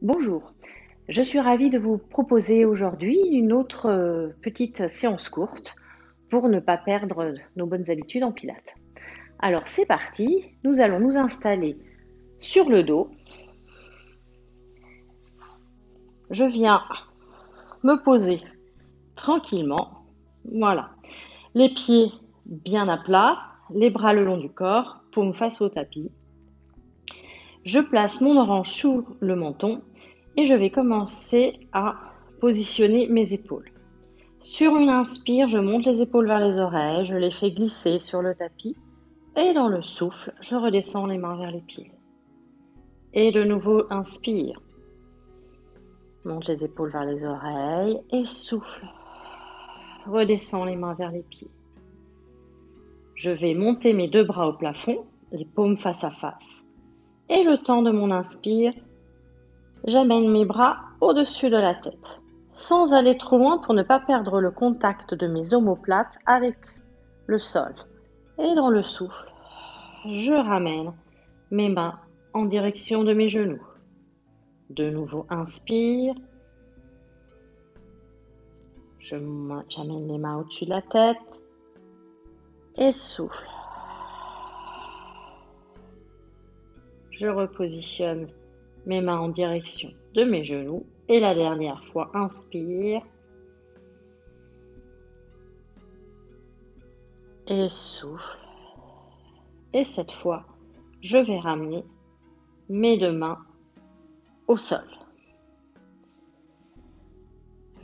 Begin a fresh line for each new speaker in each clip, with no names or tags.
Bonjour, je suis ravie de vous proposer aujourd'hui une autre petite séance courte pour ne pas perdre nos bonnes habitudes en pilates. Alors c'est parti, nous allons nous installer sur le dos. Je viens me poser tranquillement, voilà, les pieds bien à plat, les bras le long du corps, paume face au tapis. Je place mon orange sous le menton et je vais commencer à positionner mes épaules. Sur une inspire, je monte les épaules vers les oreilles, je les fais glisser sur le tapis et dans le souffle, je redescends les mains vers les pieds. Et de nouveau, inspire. Monte les épaules vers les oreilles et souffle. Redescends les mains vers les pieds. Je vais monter mes deux bras au plafond, les paumes face à face. Et le temps de mon inspire, j'amène mes bras au-dessus de la tête, sans aller trop loin pour ne pas perdre le contact de mes omoplates avec le sol. Et dans le souffle, je ramène mes mains en direction de mes genoux. De nouveau, inspire. J'amène les mains au-dessus de la tête et souffle. Je repositionne mes mains en direction de mes genoux et la dernière fois, inspire et souffle. Et cette fois, je vais ramener mes deux mains au sol.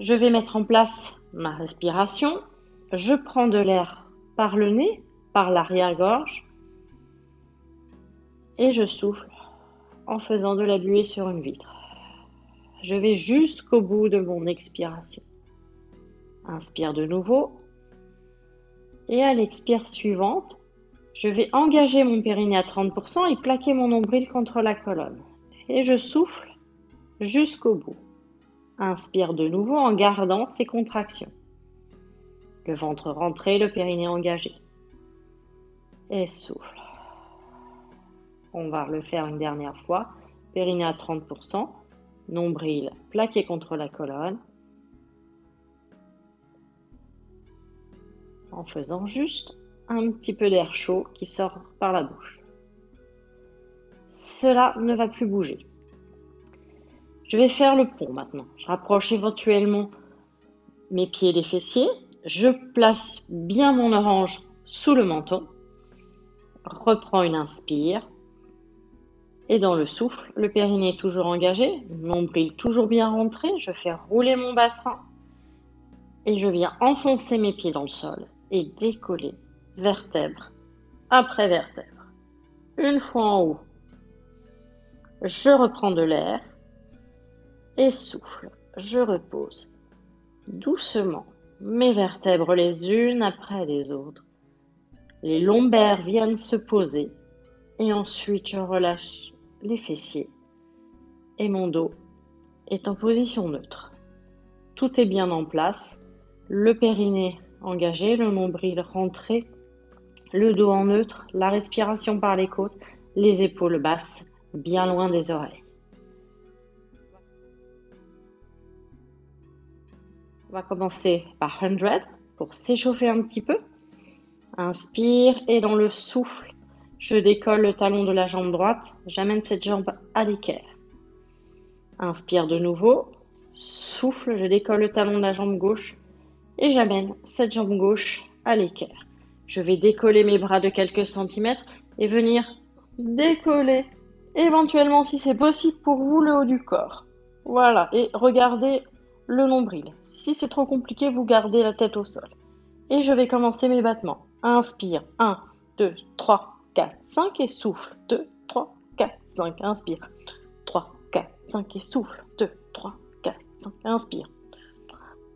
Je vais mettre en place ma respiration. Je prends de l'air par le nez, par l'arrière-gorge et je souffle en faisant de la buée sur une vitre. Je vais jusqu'au bout de mon expiration. Inspire de nouveau et à l'expire suivante, je vais engager mon périnée à 30% et plaquer mon nombril contre la colonne. Et je souffle jusqu'au bout. Inspire de nouveau en gardant ces contractions. Le ventre rentré, le périnée engagé. Et souffle. On va le faire une dernière fois. Périnée à 30%, nombril plaqué contre la colonne. En faisant juste un petit peu d'air chaud qui sort par la bouche. Cela ne va plus bouger. Je vais faire le pont maintenant. Je rapproche éventuellement mes pieds des fessiers. Je place bien mon orange sous le menton. Reprends une inspire. Et dans le souffle, le périnée est toujours engagé, nombril toujours bien rentré. Je fais rouler mon bassin. Et je viens enfoncer mes pieds dans le sol et décoller vertèbre après vertèbre. Une fois en haut, je reprends de l'air et souffle. Je repose doucement mes vertèbres les unes après les autres. Les lombaires viennent se poser et ensuite je relâche les fessiers et mon dos est en position neutre. Tout est bien en place, le périnée engagé, le nombril rentré, le dos en neutre, la respiration par les côtes, les épaules basses, bien loin des oreilles. On va commencer par 100 pour s'échauffer un petit peu. Inspire et dans le souffle, je décolle le talon de la jambe droite, j'amène cette jambe à l'équerre. Inspire de nouveau, souffle, je décolle le talon de la jambe gauche et j'amène cette jambe gauche à l'équerre. Je vais décoller mes bras de quelques centimètres et venir décoller, éventuellement si c'est possible pour vous, le haut du corps. Voilà, et regardez le nombril. Si c'est trop compliqué, vous gardez la tête au sol. Et je vais commencer mes battements. Inspire, 1, 2, 3, 4, 5 et souffle. 2, 3, 4, 5, inspire. 3, 4, 5 et souffle. 2, 3, 4, 5, inspire.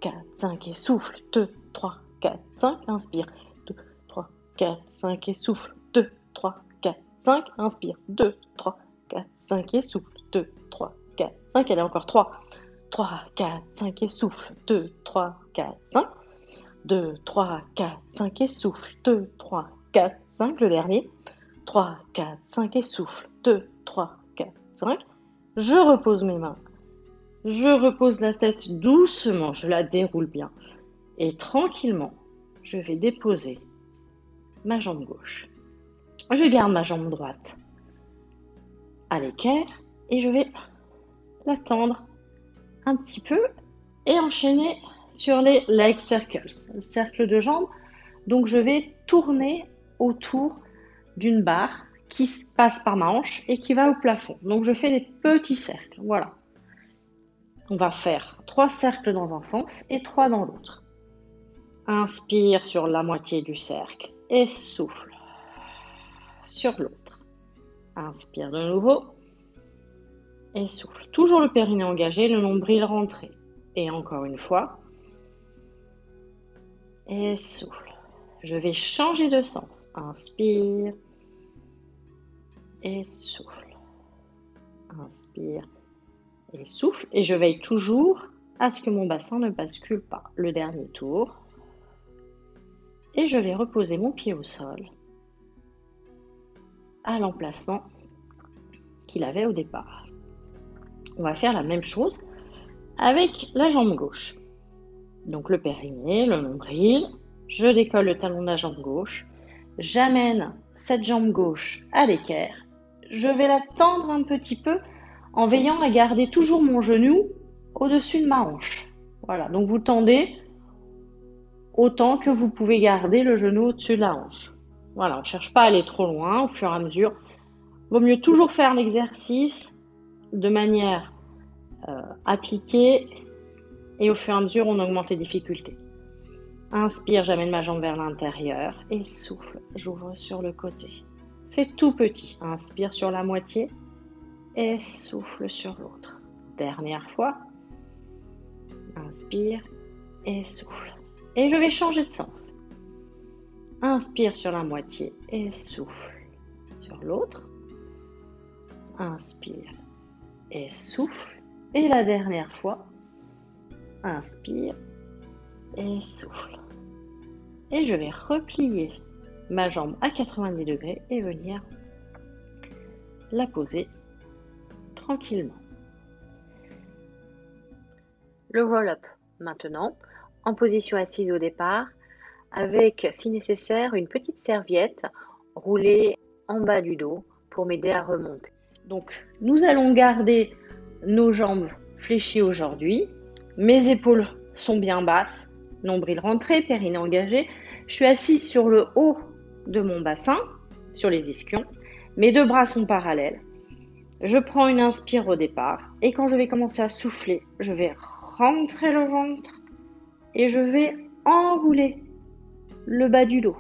4, 5 et souffle. 2, 3, 4, 5, inspire. 2, 3, 4, 5 et souffle. 2, 3, 4, 5, inspire. 2, 3, 4, 5 et souffle. 2, 3, 4, 5. Allez, encore 3. 3, 4, 5 et souffle. 2, 3, 4, 5. 2, 3, 4, 5 et souffle. 2, 3, 4, 5. Le dernier. 3, 4, 5 et souffle. 2, 3, 4, 5. Je repose mes mains Je repose la tête doucement, je la déroule bien. Et tranquillement, je vais déposer ma jambe gauche. Je garde ma jambe droite à l'équerre et je vais la tendre un petit peu et enchaîner sur les leg circles, le cercle de jambes. Donc je vais tourner autour d'une barre qui passe par ma hanche et qui va au plafond. Donc je fais des petits cercles, voilà. On va faire 3 cercles dans un sens et 3 dans l'autre. Inspire sur la moitié du cercle et souffle sur l'autre. Inspire de nouveau et souffle. Toujours le périnée engagé, le nombril rentré. Et encore une fois. Et souffle. Je vais changer de sens. Inspire et souffle. Inspire et souffle. Et je veille toujours à ce que mon bassin ne bascule pas. Le dernier tour. Et je vais reposer mon pied au sol à l'emplacement qu'il avait au départ. On va faire la même chose avec la jambe gauche. Donc le périnée, le nombril, je décolle le talon de la jambe gauche, j'amène cette jambe gauche à l'équerre, je vais la tendre un petit peu en veillant à garder toujours mon genou au-dessus de ma hanche. Voilà, donc vous tendez autant que vous pouvez garder le genou au-dessus de la hanche. Voilà, on ne cherche pas à aller trop loin au fur et à mesure. Vaut mieux toujours faire l'exercice de manière appliquée et au fur et à mesure, on augmente les difficultés. Inspire, j'amène ma jambe vers l'intérieur et souffle, j'ouvre sur le côté. C'est tout petit. Inspire sur la moitié et souffle sur l'autre. Dernière fois. Inspire et souffle. Et je vais changer de sens. Inspire sur la moitié et souffle sur l'autre. Inspire et souffle. Et la dernière fois. Inspire et souffle. Et je vais replier ma jambe à 90 degrés et venir la poser tranquillement. Le roll-up maintenant, en position assise au départ, avec, si nécessaire, une petite serviette roulée en bas du dos pour m'aider à remonter. Donc, nous allons garder nos jambes fléchies aujourd'hui. Mes épaules sont bien basses, nombril rentré, périnée engagé. Je suis assise sur le haut de mon bassin, sur les ischions. Mes deux bras sont parallèles. Je prends une inspire au départ et quand je vais commencer à souffler, je vais rentrer le ventre et je vais enrouler le bas du dos.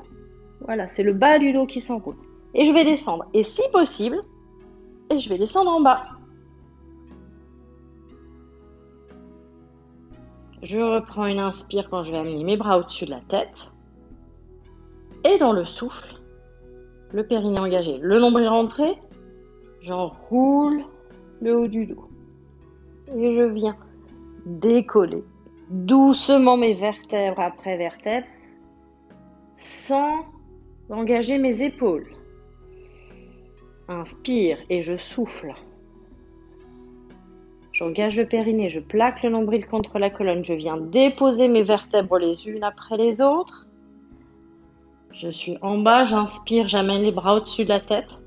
Voilà, c'est le bas du dos qui s'enroule. Et je vais descendre. Et si possible, je vais descendre en bas. Je reprends une inspire quand je vais amener mes bras au-dessus de la tête. Et dans le souffle, le périnée engagé, le nombril rentré, j'enroule le haut du dos. Et je viens décoller doucement mes vertèbres après vertèbres sans engager mes épaules. Inspire et je souffle. J'engage le périnée, je plaque le nombril contre la colonne. Je viens déposer mes vertèbres les unes après les autres. Je suis en bas, j'inspire, j'amène les bras au-dessus de la tête.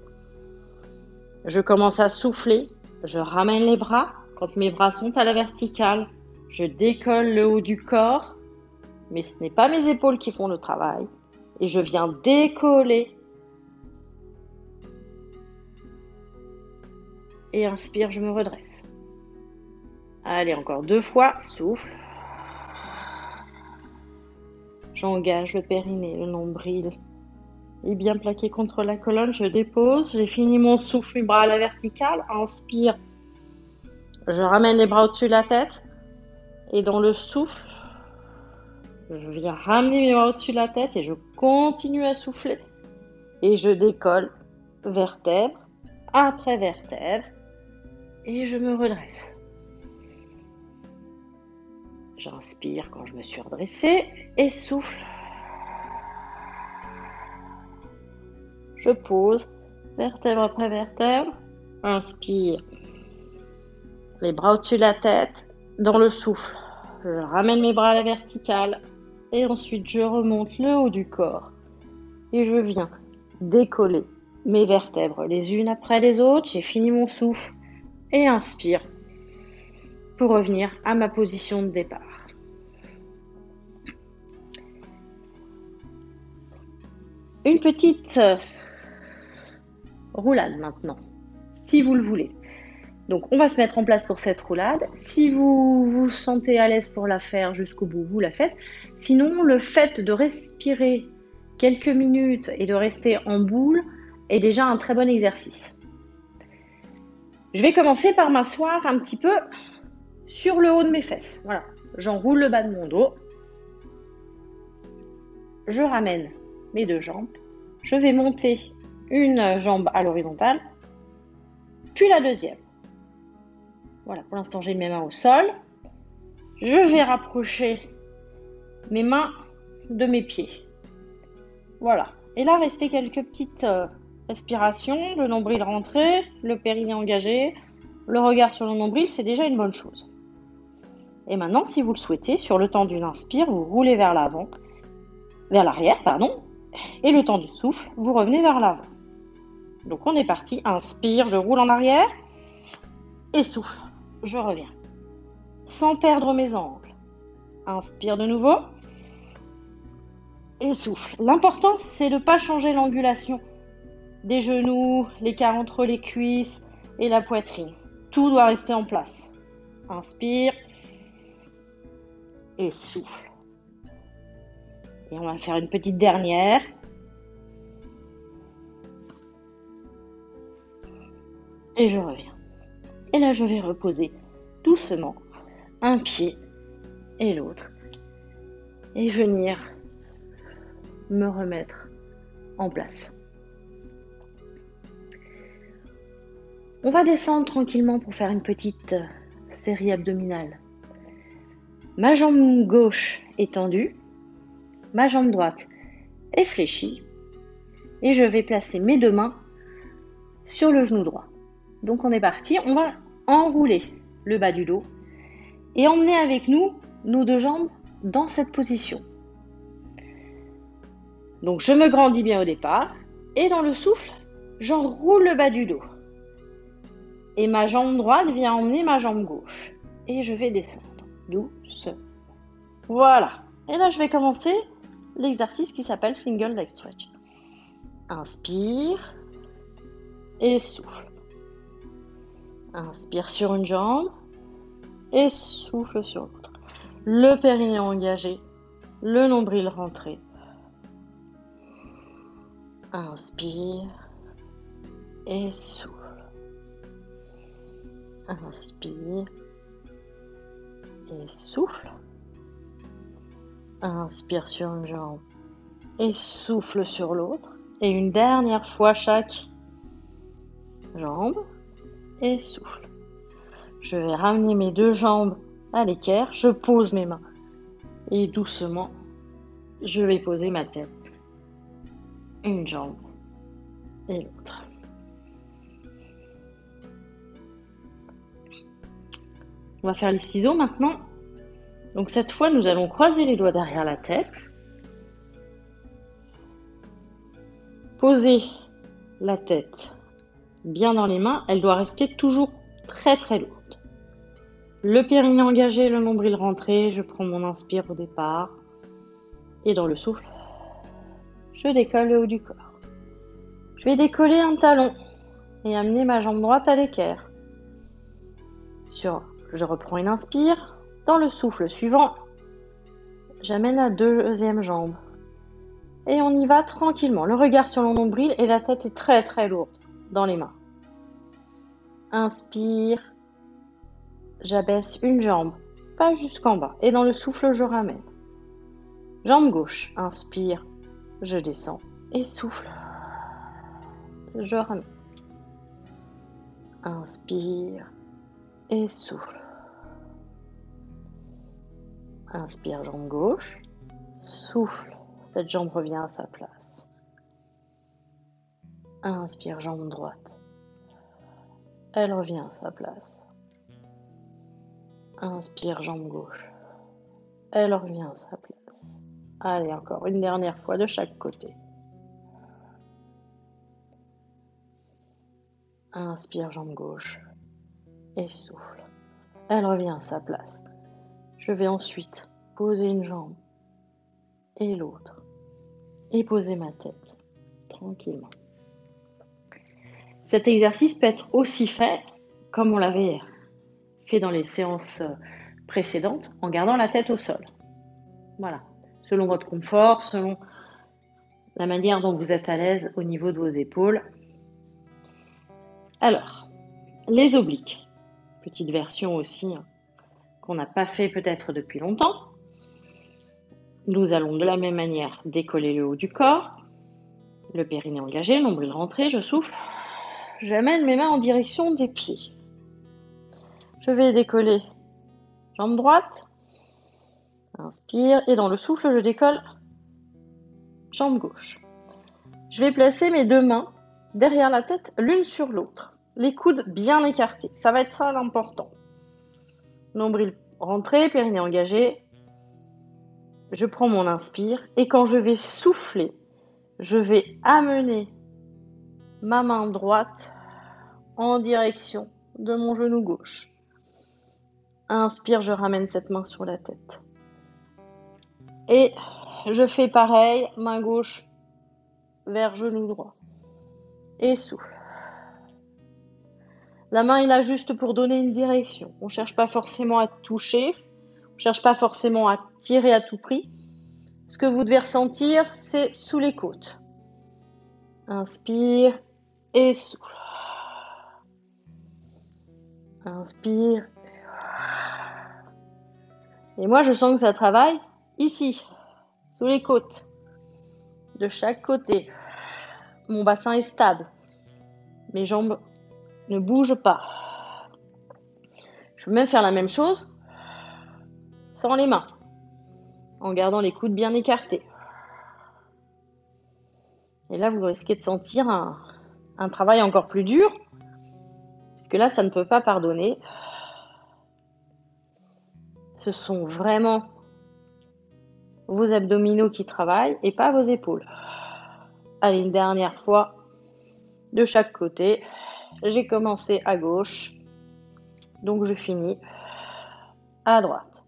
Je commence à souffler, je ramène les bras. Quand mes bras sont à la verticale, je décolle le haut du corps. Mais ce n'est pas mes épaules qui font le travail. Et je viens décoller. Et inspire, je me redresse. Allez, encore 2 fois, souffle. J'engage le périnée, le nombril est bien plaqué contre la colonne. Je dépose, j'ai fini mon souffle, mes bras à la verticale. Inspire, je ramène les bras au-dessus de la tête. Et dans le souffle, je viens ramener mes bras au-dessus de la tête et je continue à souffler. Et je décolle vertèbre après vertèbre. Et je me redresse. J'inspire quand je me suis redressée et souffle. Je pose vertèbre après vertèbre. Inspire. Les bras au-dessus de la tête, dans le souffle. Je ramène mes bras à la verticale et ensuite je remonte le haut du corps et je viens décoller mes vertèbres les unes après les autres. J'ai fini mon souffle et inspire pour revenir à ma position de départ. Une petite roulade maintenant, si vous le voulez. Donc, on va se mettre en place pour cette roulade. Si vous vous sentez à l'aise pour la faire jusqu'au bout, vous la faites. Sinon, le fait de respirer quelques minutes et de rester en boule est déjà un très bon exercice. Je vais commencer par m'asseoir un petit peu sur le haut de mes fesses. Voilà, j'enroule le bas de mon dos. Je ramène mes deux jambes. Je vais monter une jambe à l'horizontale, puis la deuxième. Voilà, pour l'instant, j'ai mes mains au sol. Je vais rapprocher mes mains de mes pieds. Voilà. Et là, restez quelques petites respirations, le nombril rentré, le périnée engagé, le regard sur le nombril, c'est déjà une bonne chose. Et maintenant, si vous le souhaitez, sur le temps d'une inspire, vous roulez vers l'avant, vers l'arrière, pardon, et le temps du souffle, vous revenez vers l'avant. Donc on est parti, inspire, je roule en arrière, et souffle, je reviens. Sans perdre mes angles. Inspire de nouveau. Et souffle. L'important, c'est de ne pas changer l'angulation des genoux, l'écart entre les cuisses et la poitrine. Tout doit rester en place. Inspire. Et souffle. Et on va faire une petite dernière. Et je reviens. Et là, je vais reposer doucement un pied et l'autre. Et venir me remettre en place. On va descendre tranquillement pour faire une petite série abdominale. Ma jambe gauche est tendue, ma jambe droite est fléchie et je vais placer mes deux mains sur le genou droit. Donc on est parti, on va enrouler le bas du dos et emmener avec nous nos deux jambes dans cette position. Donc je me grandis bien au départ et dans le souffle, j'enroule le bas du dos. Et ma jambe droite vient emmener ma jambe gauche. Et je vais descendre doucement. Voilà. Et là, je vais commencer l'exercice qui s'appelle Single Leg Stretch. Inspire et souffle. Inspire sur une jambe et souffle sur l'autre. Le périnée engagé, le nombril rentré. Inspire et souffle. Inspire et souffle. Inspire sur une jambe et souffle sur l'autre. Et une dernière fois chaque jambe et souffle. Je vais ramener mes deux jambes à l'équerre. Je pose mes mains et doucement, je vais poser ma tête. Une jambe et l'autre. On va faire les ciseaux maintenant. Donc cette fois, nous allons croiser les doigts derrière la tête. Poser la tête bien dans les mains. Elle doit rester toujours très très lourde. Le périnée engagé, le nombril rentré. Je prends mon inspire au départ. Et dans le souffle, je décolle le haut du corps. Je vais décoller un talon et amener ma jambe droite à l'équerre. Je reprends une inspire. Dans le souffle suivant, j'amène la deuxième jambe. Et on y va tranquillement. Le regard sur le nombril et la tête est très très lourde dans les mains. Inspire. J'abaisse une jambe, pas jusqu'en bas. Et dans le souffle, je ramène. Jambe gauche. Inspire. Je descends. Et souffle. Je ramène. Inspire. Et souffle. Inspire, jambe gauche. Souffle. Cette jambe revient à sa place. Inspire, jambe droite. Elle revient à sa place. Inspire, jambe gauche. Elle revient à sa place. Allez, encore une dernière fois de chaque côté. Inspire, jambe gauche. Et souffle. Elle revient à sa place. Je vais ensuite poser une jambe et l'autre. Et poser ma tête tranquillement. Cet exercice peut être aussi fait comme on l'avait fait dans les séances précédentes, en gardant la tête au sol. Voilà, selon votre confort, selon la manière dont vous êtes à l'aise au niveau de vos épaules. Alors, les obliques, petite version aussi qu'on n'a pas fait peut-être depuis longtemps. Nous allons de la même manière décoller le haut du corps, le périnée engagé, nombril rentré, je souffle. J'amène mes mains en direction des pieds. Je vais décoller jambe droite, inspire, et dans le souffle, je décolle jambe gauche. Je vais placer mes deux mains derrière la tête, l'une sur l'autre. Les coudes bien écartés, ça va être ça l'important. Nombril rentré, périnée engagé. Je prends mon inspire et quand je vais souffler, je vais amener ma main droite en direction de mon genou gauche. Inspire, je ramène cette main sur la tête. Et je fais pareil, main gauche vers genou droit. Et souffle. La main est là juste pour donner une direction. On ne cherche pas forcément à toucher. On ne cherche pas forcément à tirer à tout prix. Ce que vous devez ressentir, c'est sous les côtes. Inspire et souffle. Inspire. Et moi, je sens que ça travaille ici, sous les côtes, de chaque côté. Mon bassin est stable. Mes jambes ne bougent pas. Je peux même faire la même chose sans les mains, en gardant les coudes bien écartés. Et là, vous risquez de sentir un travail encore plus dur, puisque là, ça ne peut pas pardonner. Ce sont vraiment vos abdominaux qui travaillent et pas vos épaules. Allez, une dernière fois de chaque côté. J'ai commencé à gauche, donc je finis à droite.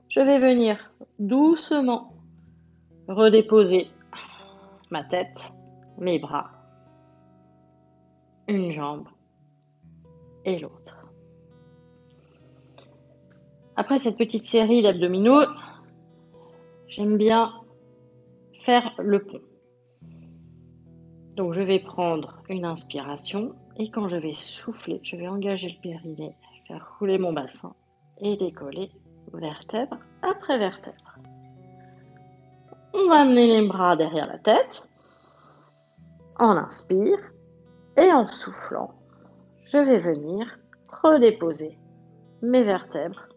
Je vais venir doucement redéposer ma tête, mes bras, une jambe et l'autre. Après cette petite série d'abdominaux, j'aime bien faire le pont. Donc je vais prendre une inspiration et quand je vais souffler, je vais engager le périnée, faire rouler mon bassin et décoller vertèbre après vertèbre. On va amener les bras derrière la tête. On inspire et en soufflant, je vais venir redéposer mes vertèbres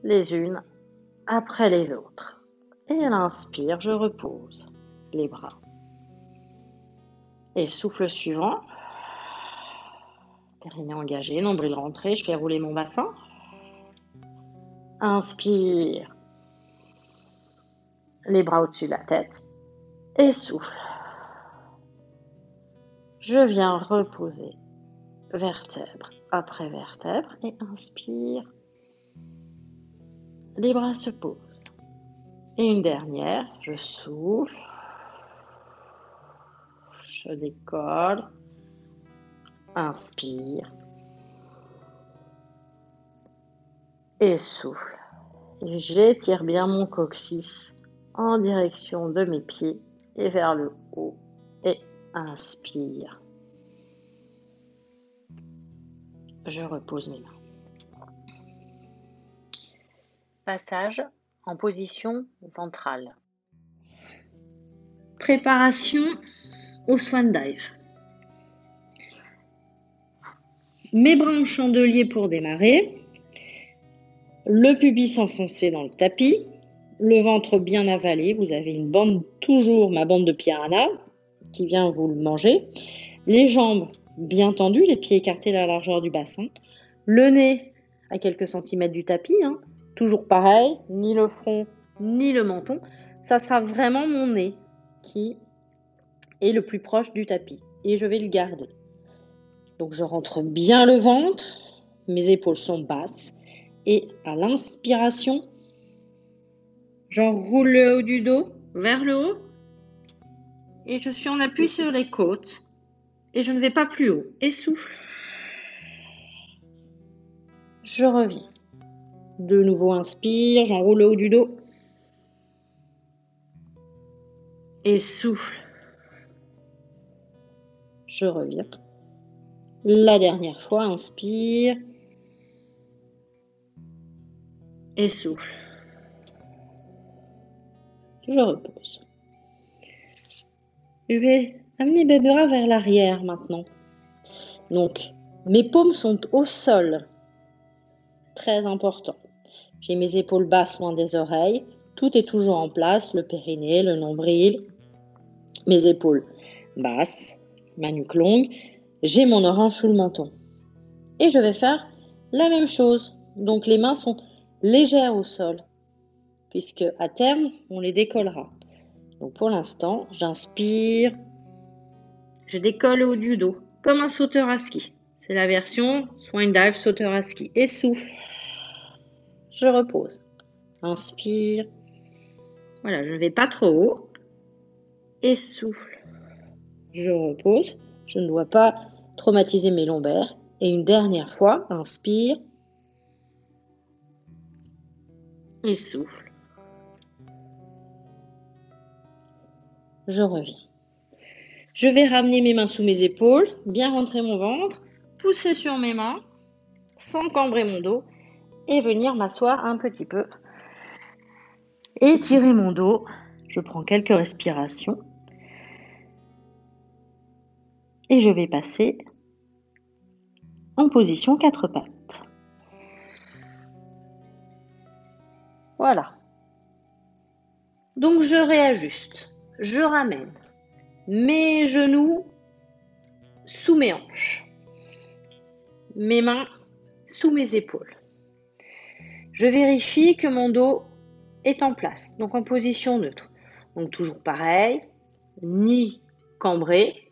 les unes après les autres. Et à l'inspire, je repose les bras. Et souffle suivant, périnée engagé, nombril rentré, je fais rouler mon bassin. Inspire, les bras au-dessus de la tête et souffle. Je viens reposer vertèbre après vertèbre et inspire. Les bras se posent. Et une dernière, je souffle. Je décolle. Inspire. Et souffle. Et j'étire bien mon coccyx en direction de mes pieds et vers le haut. Et inspire. Je repose mes mains. Passage en position ventrale. Préparation au swan dive. Mes bras en chandelier pour démarrer. Le pubis enfoncé dans le tapis. Le ventre bien avalé. Vous avez une bande, toujours ma bande de piranha qui vient vous le manger. Les jambes bien tendues, les pieds écartés à la largeur du bassin. Le nez à quelques centimètres du tapis, hein. Toujours pareil, ni le front, ni le menton. Ça sera vraiment mon nez qui est le plus proche du tapis. Et je vais le garder. Donc je rentre bien le ventre, mes épaules sont basses. Et à l'inspiration, j'enroule le haut du dos vers le haut. Et je suis en appui sur les côtes. Et je ne vais pas plus haut. Et souffle. Je reviens. De nouveau, inspire, j'enroule le haut du dos. Et souffle. Je reviens. La dernière fois, inspire. Et souffle. Je repose. Je vais amener mes bras vers l'arrière maintenant. Donc, mes paumes sont au sol. Très important. J'ai mes épaules basses loin des oreilles. Tout est toujours en place, le périnée, le nombril. Mes épaules basses, ma nuque longue. J'ai mon orange sous le menton. Et je vais faire la même chose. Donc, les mains sont légères au sol, puisque à terme, on les décollera. Donc, pour l'instant, j'inspire. Je décolle le haut du dos, comme un sauteur à ski. C'est la version Swan Dive sauteur à ski. Et souffle. Je repose. Inspire. Voilà, je ne vais pas trop haut. Et souffle. Je repose. Je ne dois pas traumatiser mes lombaires. Et une dernière fois, inspire. Et souffle. Je reviens. Je vais ramener mes mains sous mes épaules, bien rentrer mon ventre, pousser sur mes mains, sans cambrer mon dos, et venir m'asseoir un petit peu. Étirer mon dos. Je prends quelques respirations. Et je vais passer en position 4 pattes. Voilà. Donc je réajuste. Je ramène mes genoux sous mes hanches. Mes mains sous mes épaules. Je vérifie que mon dos est en place, donc en position neutre. Donc toujours pareil, ni cambré,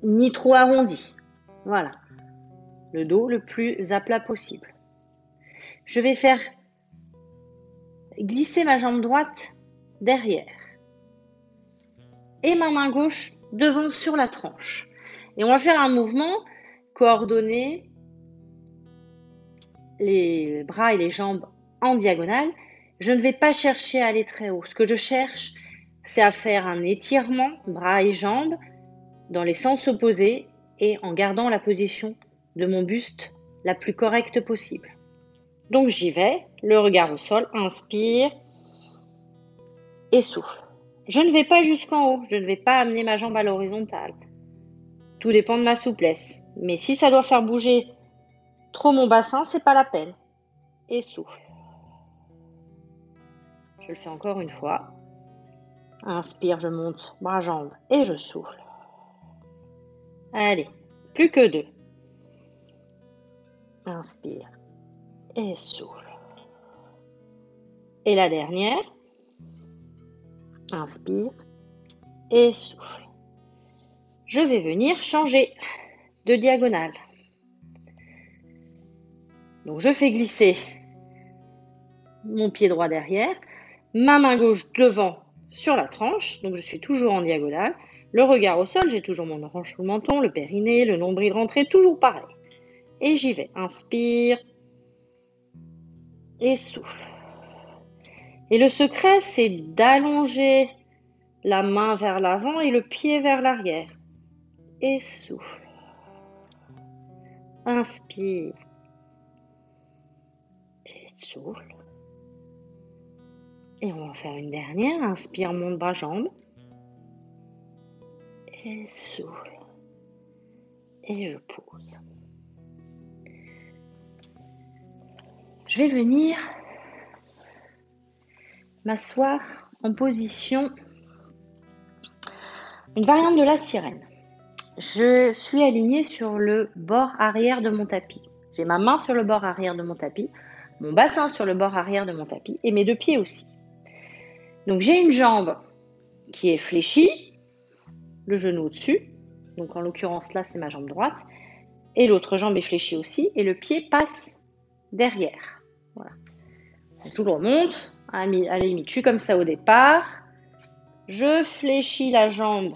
ni trop arrondi. Voilà. Le dos le plus à plat possible. Je vais faire glisser ma jambe droite derrière et ma main gauche devant sur la tranche. Et on va faire un mouvement coordonné, les bras et les jambes en diagonale. Je ne vais pas chercher à aller très haut. Ce que je cherche, c'est à faire un étirement, bras et jambes, dans les sens opposés et en gardant la position de mon buste la plus correcte possible. Donc j'y vais, le regard au sol, inspire et souffle. Je ne vais pas jusqu'en haut, je ne vais pas amener ma jambe à l'horizontale. Tout dépend de ma souplesse. Mais si ça doit faire bouger trop mon bassin, c'est pas la peine. Et souffle. Je le fais encore une fois. Inspire, je monte, bras, jambes et je souffle. Allez, plus que 2. Inspire et souffle. Et la dernière. Inspire et souffle. Je vais venir changer de diagonale. Donc je fais glisser mon pied droit derrière, ma main gauche devant sur la tranche, donc je suis toujours en diagonale. Le regard au sol, j'ai toujours mon orange sous le menton, le périnée, le nombril rentré, toujours pareil. Et j'y vais. Inspire et souffle. Et le secret, c'est d'allonger la main vers l'avant et le pied vers l'arrière. Et souffle. Inspire. Et souffle. Et on va faire une dernière. Inspire, monte, bras, jambes. Et souffle. Et je pose. Je vais venir m'asseoir en position, une variante de la sirène. Je suis alignée sur le bord arrière de mon tapis. J'ai ma main sur le bord arrière de mon tapis, mon bassin sur le bord arrière de mon tapis et mes deux pieds aussi. Donc j'ai une jambe qui est fléchie, le genou au-dessus, donc en l'occurrence là c'est ma jambe droite, et l'autre jambe est fléchie aussi et le pied passe derrière. Voilà. Donc, je le remonte, à la limite je suis comme ça au départ, je fléchis la jambe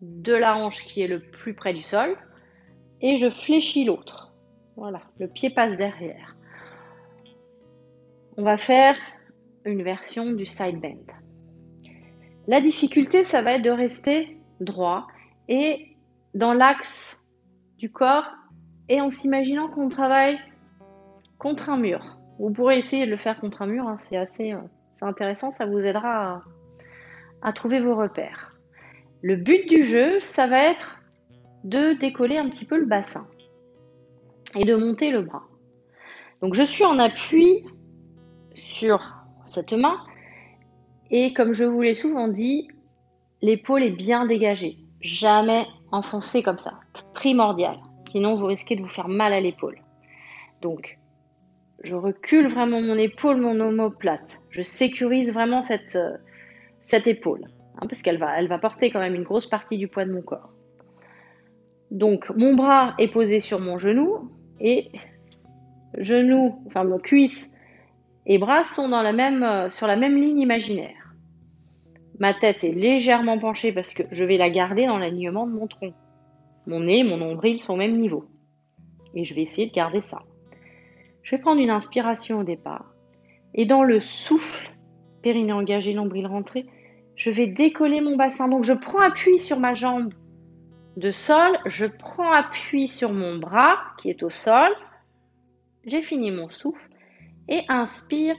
de la hanche qui est le plus près du sol et je fléchis l'autre. Voilà, le pied passe derrière. On va faire une version du side bend. La difficulté, ça va être de rester droit et dans l'axe du corps et en s'imaginant qu'on travaille contre un mur. Vous pourrez essayer de le faire contre un mur, hein, c'est intéressant, ça vous aidera à trouver vos repères. Le but du jeu, ça va être de décoller un petit peu le bassin et de monter le bras. Donc je suis en appui sur cette main et comme je vous l'ai souvent dit, l'épaule est bien dégagée, jamais enfoncée comme ça, primordial, sinon vous risquez de vous faire mal à l'épaule. Donc je recule vraiment mon épaule, mon omoplate, je sécurise vraiment cette épaule, hein, parce qu'elle va porter quand même une grosse partie du poids de mon corps. Donc mon bras est posé sur mon genou et mon cuisse et bras sont sur la même ligne imaginaire. Ma tête est légèrement penchée parce que je vais la garder dans l'alignement de mon tronc. Mon nez, mon nombril sont au même niveau. Et je vais essayer de garder ça. Je vais prendre une inspiration au départ. Et dans le souffle, périnée engagé, nombril rentré, je vais décoller mon bassin. Donc je prends appui sur ma jambe de sol, je prends appui sur mon bras qui est au sol. J'ai fini mon souffle et inspire.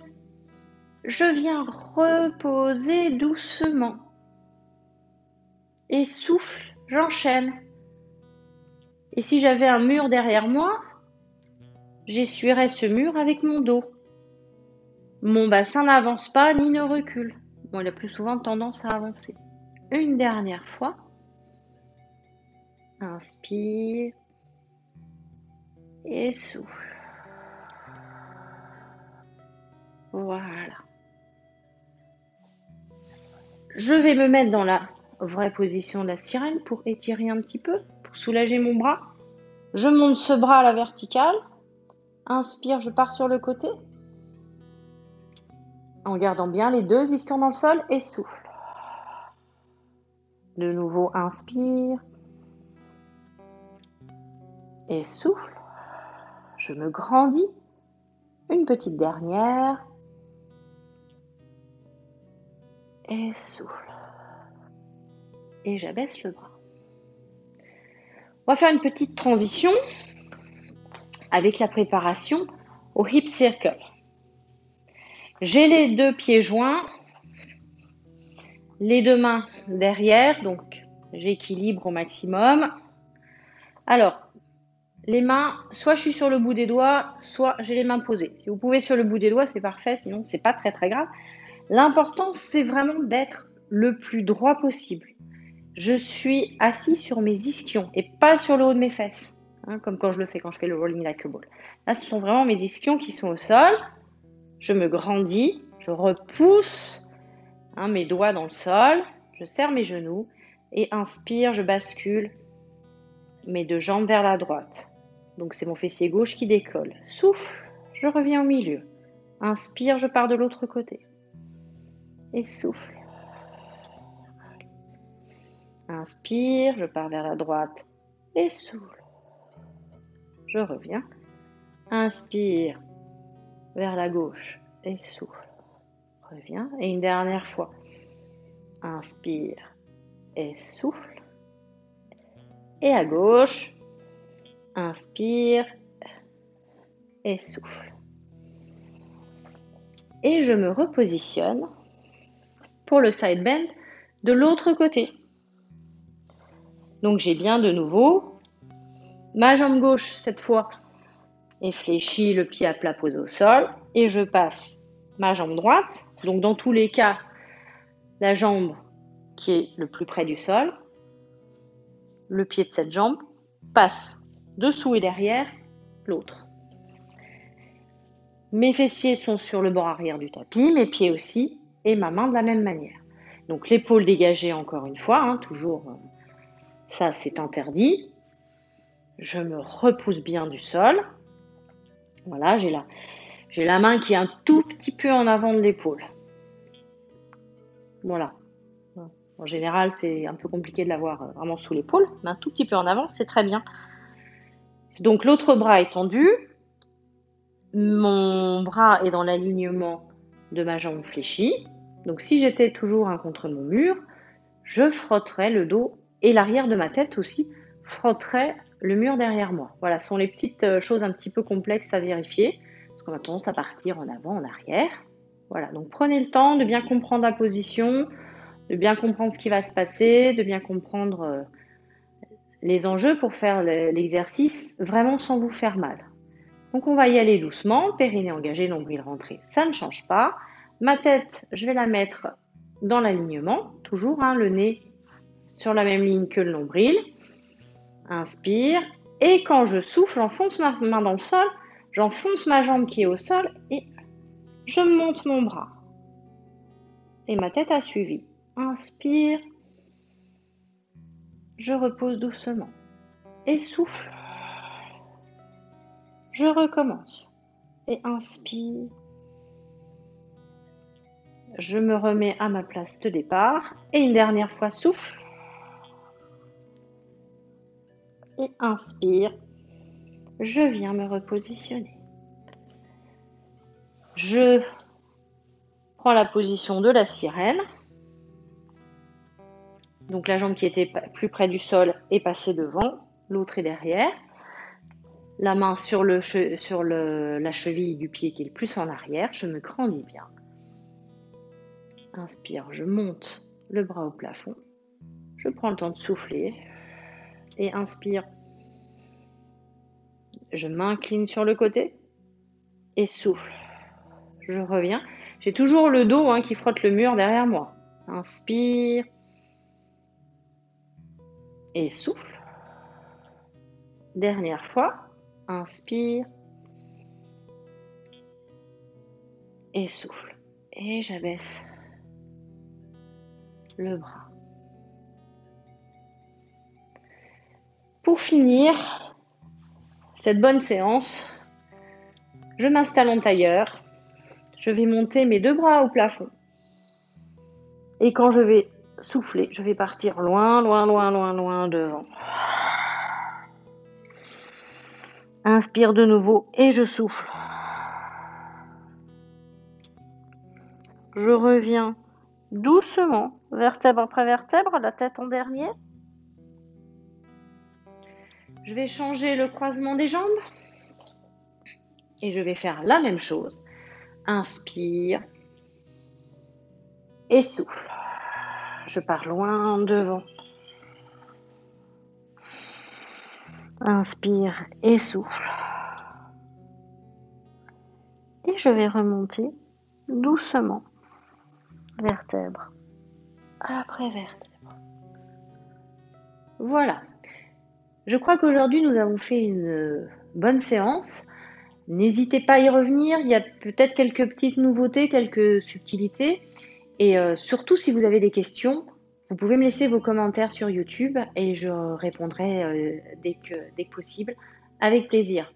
Je viens reposer doucement. Et souffle, j'enchaîne. Et si j'avais un mur derrière moi, j'essuierais ce mur avec mon dos. Mon bassin n'avance pas ni ne recule. Bon, il a plus souvent tendance à avancer. Une dernière fois. Inspire. Et souffle. Voilà. Je vais me mettre dans la vraie position de la sirène pour étirer un petit peu, pour soulager mon bras. Je monte ce bras à la verticale. Inspire, je pars sur le côté. En gardant bien les deux ischions dans le sol et souffle. De nouveau, inspire. Et souffle. Je me grandis. Une petite dernière. Et souffle. Et j'abaisse le bras. On va faire une petite transition avec la préparation au hip circle. J'ai les deux pieds joints, les deux mains derrière, donc j'équilibre au maximum. Alors, les mains, soit je suis sur le bout des doigts, soit j'ai les mains posées. Si vous pouvez sur le bout des doigts, c'est parfait, sinon c'est pas très grave. L'important, c'est vraiment d'être le plus droit possible. Je suis assis sur mes ischions et pas sur le haut de mes fesses, hein, comme quand je fais le rolling like a ball. Là, ce sont vraiment mes ischions qui sont au sol. Je me grandis, je repousse mes doigts dans le sol, je serre mes genoux et inspire, je bascule mes deux jambes vers la droite. Donc c'est mon fessier gauche qui décolle. Souffle, je reviens au milieu. Inspire, je pars de l'autre côté. Et souffle. Inspire, je pars vers la droite. Et souffle. Je reviens. Inspire vers la gauche. Et souffle. Reviens. Et une dernière fois. Inspire et souffle. Et à gauche. Inspire et souffle. Et je me repositionne pour le side bend de l'autre côté. Donc j'ai bien de nouveau ma jambe gauche cette fois est fléchie, le pied à plat posé au sol et je passe ma jambe droite. Donc dans tous les cas, la jambe qui est le plus près du sol, le pied de cette jambe passe dessous et derrière l'autre. Mes fessiers sont sur le bord arrière du tapis, mes pieds aussi, et ma main de la même manière. Donc l'épaule dégagée encore une fois, hein, toujours, ça c'est interdit. Je me repousse bien du sol. Voilà, j'ai la main qui est un tout petit peu en avant de l'épaule. Voilà. En général, c'est un peu compliqué de l'avoir vraiment sous l'épaule, mais un tout petit peu en avant, c'est très bien. Donc l'autre bras est tendu. Mon bras est dans l'alignement de ma jambe fléchie. Donc si j'étais toujours contre mon mur, je frotterais le dos et l'arrière de ma tête aussi frotterait le mur derrière moi. Voilà, ce sont les petites choses un petit peu complexes à vérifier, parce qu'on a tendance à partir en avant, en arrière. Voilà, donc prenez le temps de bien comprendre la position, de bien comprendre ce qui va se passer, de bien comprendre les enjeux pour faire l'exercice vraiment sans vous faire mal. Donc on va y aller doucement, périnée engagé, nombril rentré, ça ne change pas. Ma tête, je vais la mettre dans l'alignement, toujours le nez sur la même ligne que le nombril. Inspire, et quand je souffle, j'enfonce ma main dans le sol, j'enfonce ma jambe qui est au sol et je monte mon bras. Et ma tête a suivi. Inspire, je repose doucement et souffle. Je recommence et inspire. Je me remets à ma place de départ et une dernière fois souffle et inspire. Je viens me repositionner. Je prends la position de la sirène. Donc la jambe qui était plus près du sol est passée devant, l'autre est derrière. La main sur la cheville du pied qui est le plus en arrière, je me grandis bien. Inspire, je monte le bras au plafond. Je prends le temps de souffler. Et inspire, je m'incline sur le côté. Et souffle. Je reviens. J'ai toujours le dos qui frotte le mur derrière moi. Inspire. Et souffle. Dernière fois. Inspire. Et souffle. Et j'abaisse le bras. Pour finir cette bonne séance, je m'installe en tailleur. Je vais monter mes deux bras au plafond. Et quand je vais souffler, je vais partir loin, loin, loin, loin, loin devant. Inspire de nouveau et je souffle. Je reviens doucement, vertèbre après vertèbre, la tête en dernier. Je vais changer le croisement des jambes. Et je vais faire la même chose. Inspire et souffle. Je pars loin devant. Inspire et souffle. Et je vais remonter doucement, vertèbre après vertèbre. Voilà. Je crois qu'aujourd'hui, nous avons fait une bonne séance. N'hésitez pas à y revenir. Il y a peut-être quelques petites nouveautés, quelques subtilités. Et surtout, si vous avez des questions, vous pouvez me laisser vos commentaires sur YouTube et je répondrai dès que possible, avec plaisir.